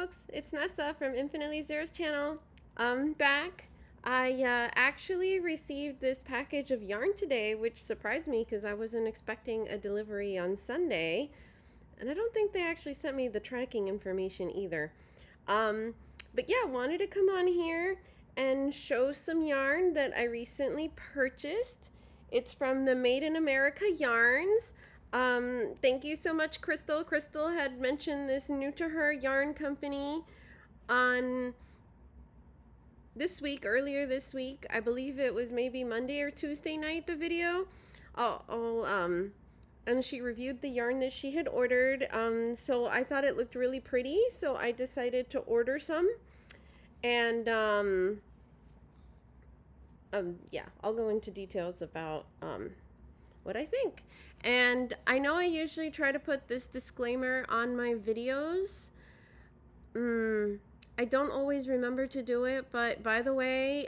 folks, it's Nessa from Infinitely Zero's channel. I'm back. I actually received this package of yarn today, which surprised me because I wasn't expecting a delivery on Sunday. And I don't think they actually sent me the tracking information either. But yeah, wanted to come on here and show some yarn that I recently purchased. It's from the Made in America Yarns. Thank you so much, Crystal. Crystal had mentioned this new to her yarn company on earlier this week. I believe it was maybe Monday or Tuesday night, the video. And she reviewed the yarn that she had ordered. So I thought it looked really pretty, so I decided to order some. And yeah, I'll go into details about what I think. And I know I usually try to put this disclaimer on my videos. I don't always remember to do it, but by the way,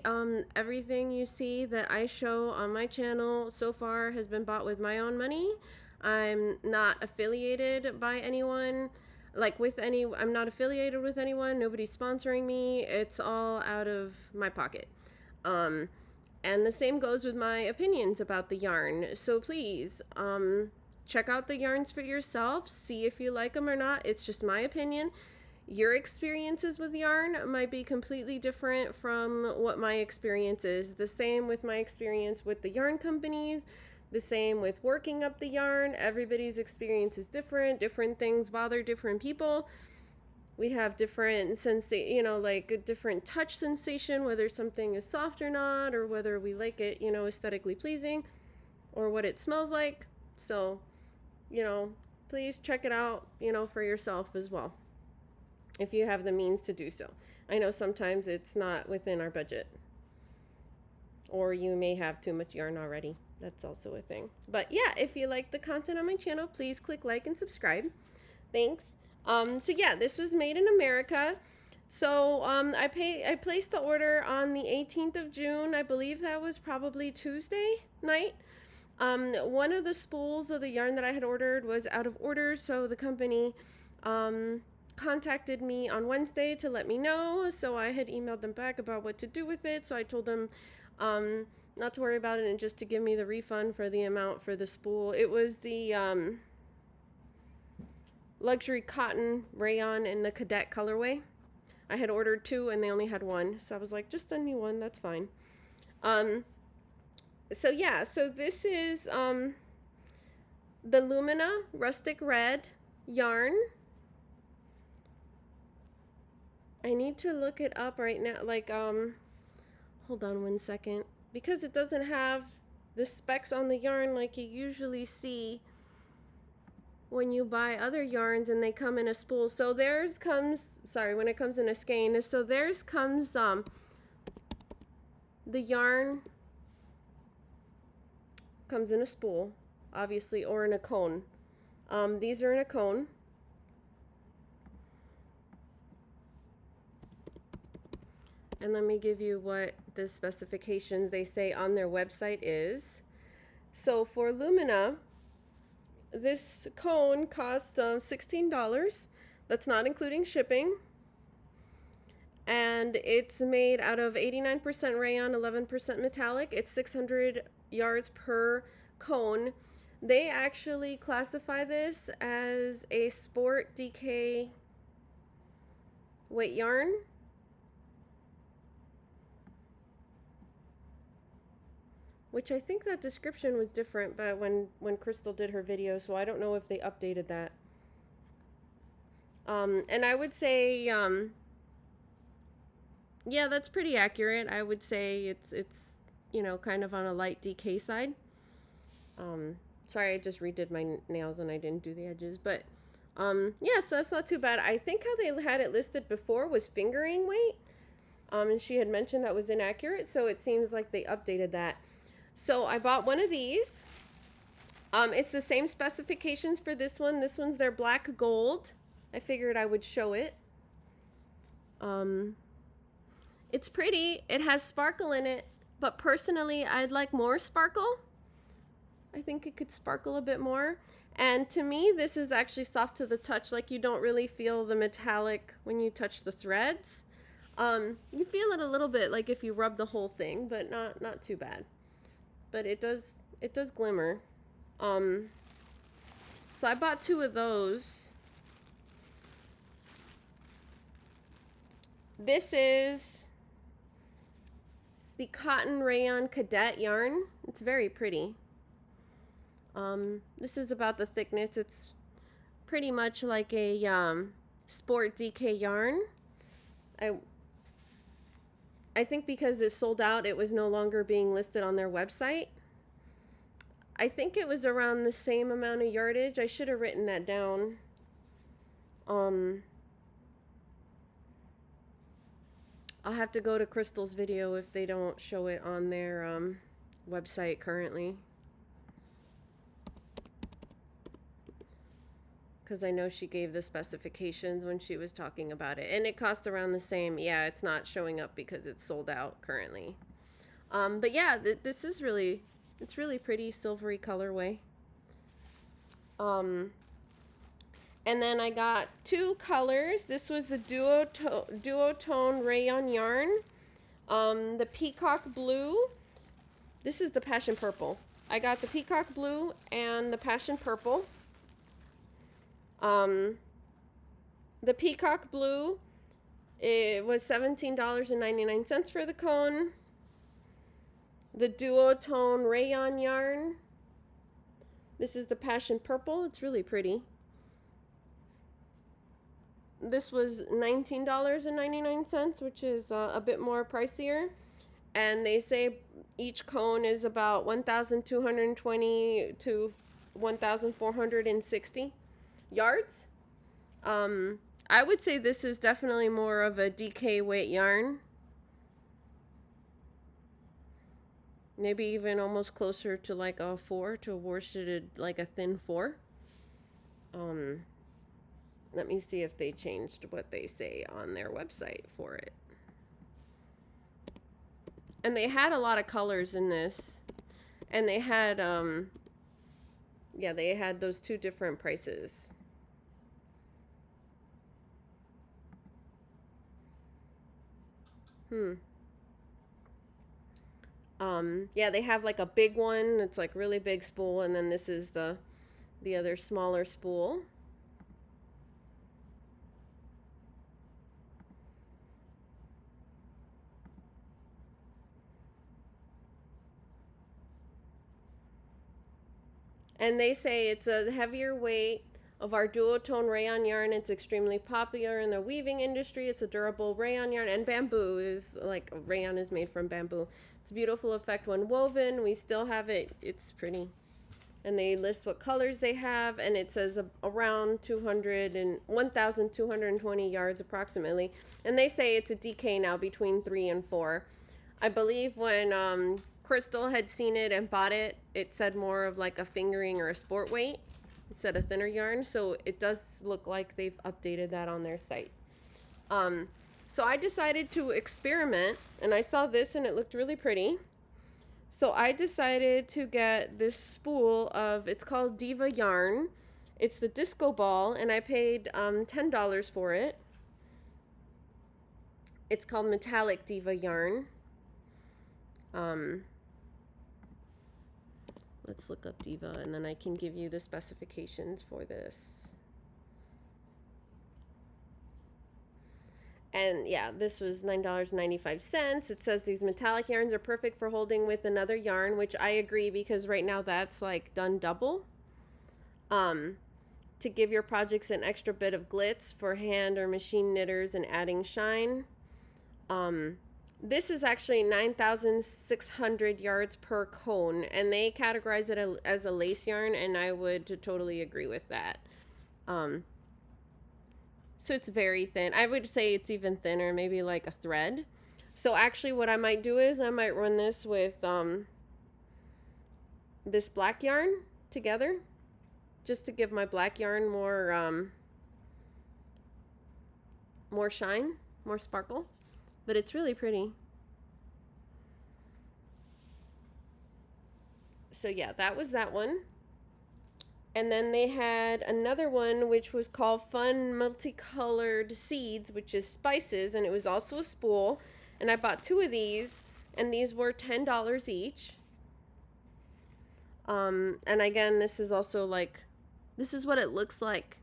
everything you see that I show on my channel so far has been bought with my own money. I'm not affiliated by anyone, I'm not affiliated with anyone. Nobody's sponsoring me. It's all out of my pocket. And the same goes with my opinions about the yarn. So please, check out the yarns for yourself. See if you like them or not. It's just my opinion. Your experiences with yarn might be completely different from what my experience is. The same with my experience with the yarn companies. The same with working up the yarn. Everybody's experience is different. Different things bother different people. We have different a different touch sensation, whether something is soft or not, or whether we like it, aesthetically pleasing, or what it smells like. So, please check it out, for yourself as well, if you have the means to do so. I know sometimes it's not within our budget, or you may have too much yarn already. That's also a thing. But yeah, if you like the content on my channel, please click like and subscribe. Thanks. So yeah, this was made in America. So I placed the order on the 18th of June. I believe that was probably Tuesday night. One of the spools of the yarn that I had ordered was out of order, so the company contacted me on Wednesday to let me know. So I had emailed them back about what to do with it. So I told them not to worry about it and just to give me the refund for the amount for the spool. It was the luxury cotton rayon in the Cadet colorway. I had ordered 2 and they only had 1, so I was like, just send me 1, that's fine. So yeah, so this is the Lumina rustic red yarn. I need to look it up right now, hold on one second, because it doesn't have the specs on the yarn like you usually see when you buy other yarns and they come in a spool. So theirs comes, when it comes in a skein. So theirs comes, the yarn comes in a spool, obviously, or in a cone. These are in a cone. And let me give you what the specifications they say on their website is. So for Lumina, this cone cost $16. That's not including shipping. And it's made out of 89% rayon, 11% metallic. It's 600 yards per cone. They actually classify this as a sport DK weight yarn. Which I think that description was different, but when Crystal did her video, so I don't know if they updated that. And I would say, yeah, that's pretty accurate. I would say it's kind of on a light DK side. Sorry, I just redid my nails and I didn't do the edges, but yeah, so that's not too bad. I think how they had it listed before was fingering weight, and she had mentioned that was inaccurate, so it seems like they updated that. So I bought one of these. It's the same specifications for this one. This one's their black gold. I figured I would show it. It's pretty. It has sparkle in it, but personally, I'd like more sparkle. I think it could sparkle a bit more. And to me, this is actually soft to the touch. Like, you don't really feel the metallic when you touch the threads. You feel it a little bit, like if you rub the whole thing, but not too bad. But it does glimmer. So I bought 2 of those. This is the cotton rayon Cadet yarn. It's very pretty. This is about the thickness. It's pretty much like a sport DK yarn. I think because it sold out, it was no longer being listed on their website. I think it was around the same amount of yardage. I should have written that down. I'll have to go to Crystal's video if they don't show it on their website currently. Because I know she gave the specifications when she was talking about it. And it cost around the same. Yeah, it's not showing up because it's sold out currently. But yeah, this is really, it's really pretty silvery colorway. And then I got 2 colors. This was the Duotone rayon yarn. The peacock blue. This is the passion purple. I got the peacock blue and the passion purple. The peacock blue, it was $17.99 for the cone. The Duotone rayon yarn. This is the passion purple. It's really pretty. This was $19.99, which is a bit more pricier. And they say each cone is about 1,220 to 1,460 yards. I would say this is definitely more of a DK weight yarn. Maybe even almost closer to like a 4, to a worsted, like a thin 4. Let me see if they changed what they say on their website for it. And they had a lot of colors in this. And they had, yeah, they had those 2 different prices. Yeah, they have like a big one. It's like really big spool, and then this is the other smaller spool. And they say it's a heavier weight of our duotone rayon yarn. It's extremely popular in the weaving industry. It's a durable rayon yarn, and bamboo is like, rayon is made from bamboo. It's a beautiful effect when woven. We still have it. It's pretty. And they list what colors they have, and it says around 1,220 yards approximately. And they say it's a DK now between 3 and 4. I believe when Crystal had seen it and bought it, it said more of like a fingering or a sport weight instead of thinner yarn. So it does look like they've updated that on their site. So I decided to experiment, and I saw this and it looked really pretty. So I decided to get this spool of, it's called Diva yarn. It's the disco ball, and I paid $10 for it. It's called metallic Diva yarn. Let's look up Diva, and then I can give you the specifications for this. And yeah, this was $9.95. It says these metallic yarns are perfect for holding with another yarn, which I agree, because right now that's like done double. To give your projects an extra bit of glitz for hand or machine knitters and adding shine. This is actually 9,600 yards per cone, and they categorize it as a lace yarn, and I would totally agree with that. So it's very thin. I would say it's even thinner, maybe like a thread. So actually what I might do is I might run this with this black yarn together, just to give my black yarn more more shine, more sparkle. But it's really pretty. So yeah, that was that one. And then they had another one which was called Fun Multicolored Seeds, which is spices, and it was also a spool. And I bought 2 of these, and these were $10 each. And again, this is also like, this is what it looks like,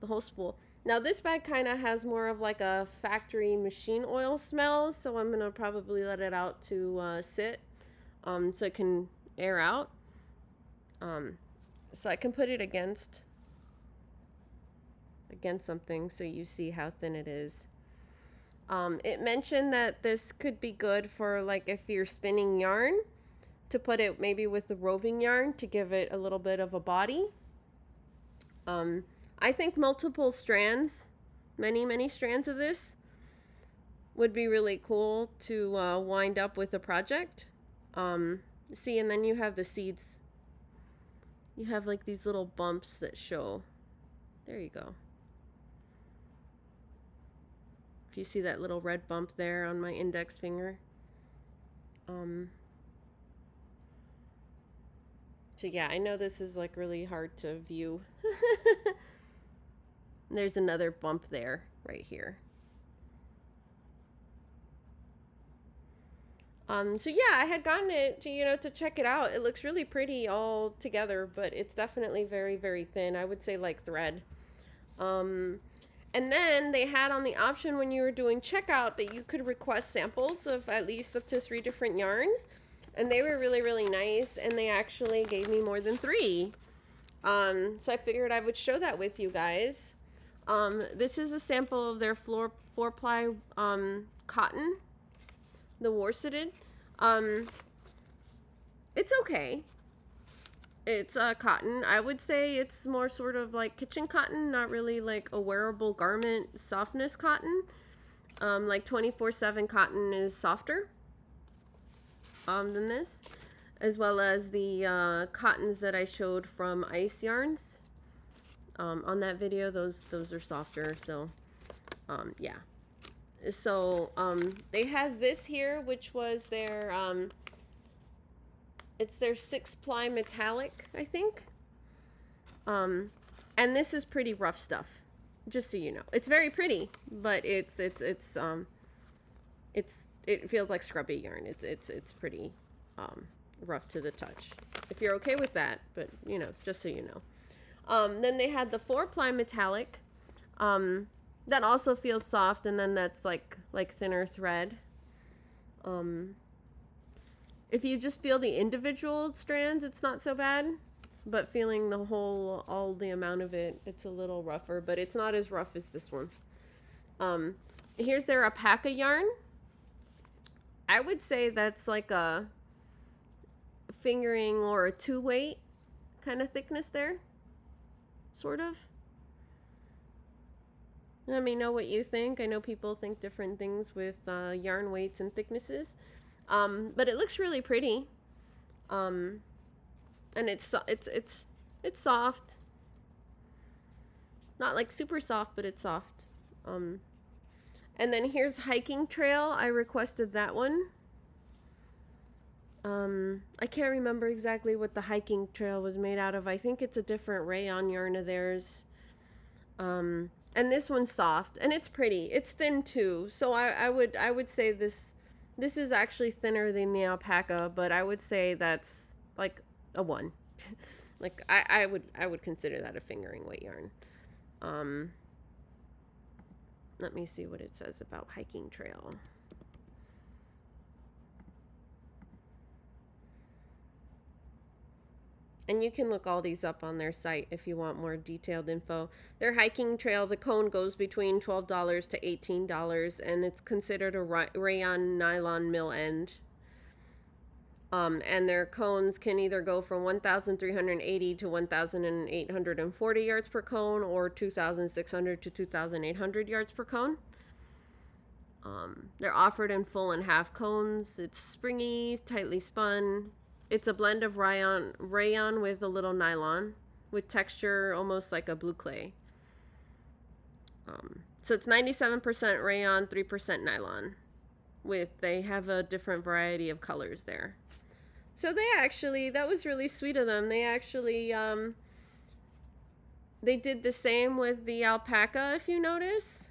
the whole spool. Now this bag kind of has more of like a factory machine oil smell, so I'm gonna probably let it out to sit, so it can air out. So I can put it against something so you see how thin it is. It mentioned that this could be good for like if you're spinning yarn, to put it maybe with the roving yarn to give it a little bit of a body. I think multiple strands, many strands of this would be really cool to wind up with a project. See, and then you have the seeds. You have like these little bumps that show. There you go. If you see that little red bump there on my index finger. So yeah, I know this is like really hard to view. There's another bump there, right here. So yeah, I had gotten it to, to check it out. It looks really pretty all together, but it's definitely very thin. I would say like thread. And then they had on the option when you were doing checkout that you could request samples of at least up to 3 different yarns. And they were really nice, and they actually gave me more than 3. So I figured I would show that with you guys. This is a sample of their 4-ply cotton, the worseted. It's okay. It's cotton. I would say it's more sort of like kitchen cotton, not really like a wearable garment softness cotton. Like 24/7 cotton is softer than this, as well as the cottons that I showed from Ice Yarns on that video. Those are softer. So yeah. So they had this here, which was their it's their 6-ply metallic, I think. And this is pretty rough stuff, just so you know. It's very pretty, but it feels like scrubby yarn. It's pretty rough to the touch. If you're okay with that, but just so you know. Then they had the 4-ply metallic. That also feels soft, and then that's like thinner thread. If you just feel the individual strands, it's not so bad, but feeling the whole, all the amount of it, it's a little rougher, but it's not as rough as this one. Here's their alpaca yarn. I would say that's like a fingering or a 2-weight kind of thickness there, sort of. Let me know what you think. I know people think different things with yarn weights and thicknesses, but it looks really pretty. And it's soft. Not like super soft, but it's soft. And then here's hiking trail. I requested that one. I can't remember exactly what the hiking trail was made out of. I think it's a different rayon yarn of theirs. And this one's soft, and it's pretty. It's thin too, so I would say this is actually thinner than the alpaca, but I would say that's like a 1. Like I would consider that a fingering weight yarn. Let me see what it says about hiking trail. And you can look all these up on their site if you want more detailed info. Their hiking trail, the cone goes between $12 to $18, and it's considered a rayon nylon mill end. And their cones can either go from 1,380 to 1,840 yards per cone, or 2,600 to 2,800 yards per cone. They're offered in full and half cones. It's springy, tightly spun. It's a blend of rayon with a little nylon, with texture almost like a blue clay. So it's 97% rayon, 3% nylon. They have a different variety of colors there. So they actually, that was really sweet of them. They actually, they did the same with the alpaca, if you notice,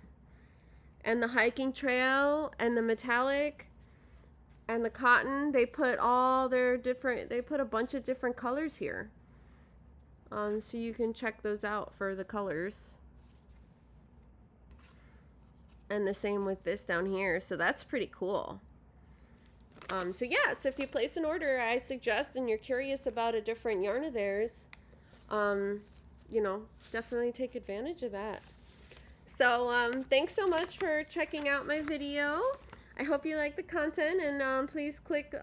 and the hiking trail and the metallic and the cotton. They put all their different, they put a bunch of different colors here. So you can check those out for the colors. And the same with this down here. So that's pretty cool. So yeah, so if you place an order, I suggest, and you're curious about a different yarn of theirs, you know, definitely take advantage of that. So thanks so much for checking out my video. I hope you like the content, and please click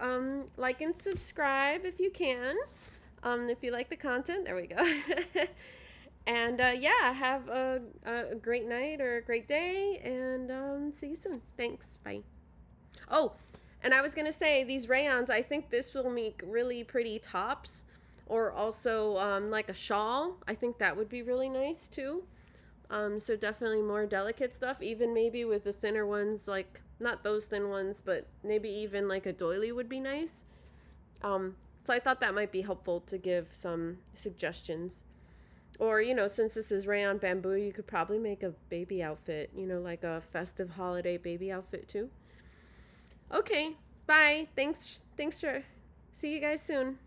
like and subscribe if you can. If you like the content, there we go. And yeah, have a great night or a great day, and see you soon. Thanks. Bye. Oh, and I was going to say, these rayons, I think this will make really pretty tops, or also like a shawl. I think that would be really nice too. So definitely more delicate stuff, even maybe with the thinner ones, like not those thin ones, but maybe even like a doily would be nice. So I thought that might be helpful to give some suggestions. Or, you know, since this is rayon bamboo, you could probably make a baby outfit, you know, like a festive holiday baby outfit too. Okay, bye. Thanks for, see you guys soon.